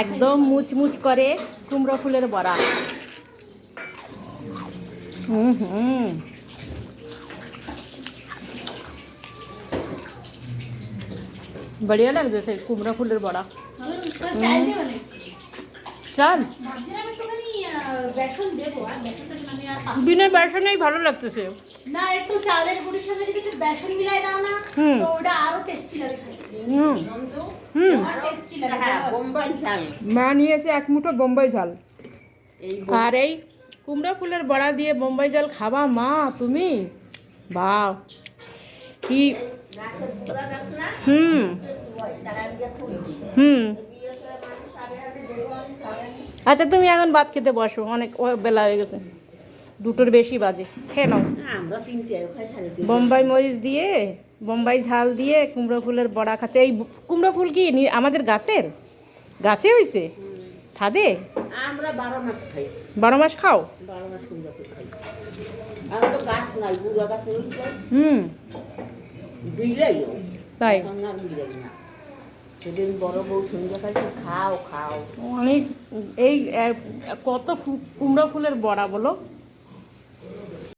একদম মুচমুচ করে কুমড়ো ফুলের বড়া। बढ़िया লাগছে কুমড়া ফুলের বড়া। চাল বিনা বেসনেই ভালো লাগতেছে না, একটু চালের গুঁড়ির সঙ্গে যদি একটু বেসন মিলাই দাও না তো ওটা আরো টেস্টি লাগে খেতে। আরো টেস্টি লাগে। হ্যাঁ, বোম্বাই ঝাল মা নিয়েছে এক মুঠো বোম্বাই ঝাল। আর এই কুমড়া ফুলের বড়া দিয়ে বোম্বাই ঝাল খাবা মা তুমি? বাহ, কি হুম হুম। আচ্ছা তুমি এখন ভাত খেতে বসো, অনেক বেলা হয়ে গেছে, 2টোর বেশি বাজে। খেয়ে নাও। বোম্বাই মরিচ দিয়ে বোম্বাই ঝাল দিয়ে কুমড়ো ফুলের বড়া খাচ্ছে। এই কুমড়ো ফুল কি আমাদের গাছে হয়েছে ছাদে? আমরা 12 মাস খাই। 12 মাস খাও? 12 মাস কুমড়া ফুল খাই। আর তো গাছ নাই, বুড়া গাছ রয়েছে। বিলাই তাই না, বিলাই না। সেদিন বড় বউ সন্ধ্যা খাইছে, খাও খাও। অনেক এই কত কুমড়ো ফুলের বড়া বলো।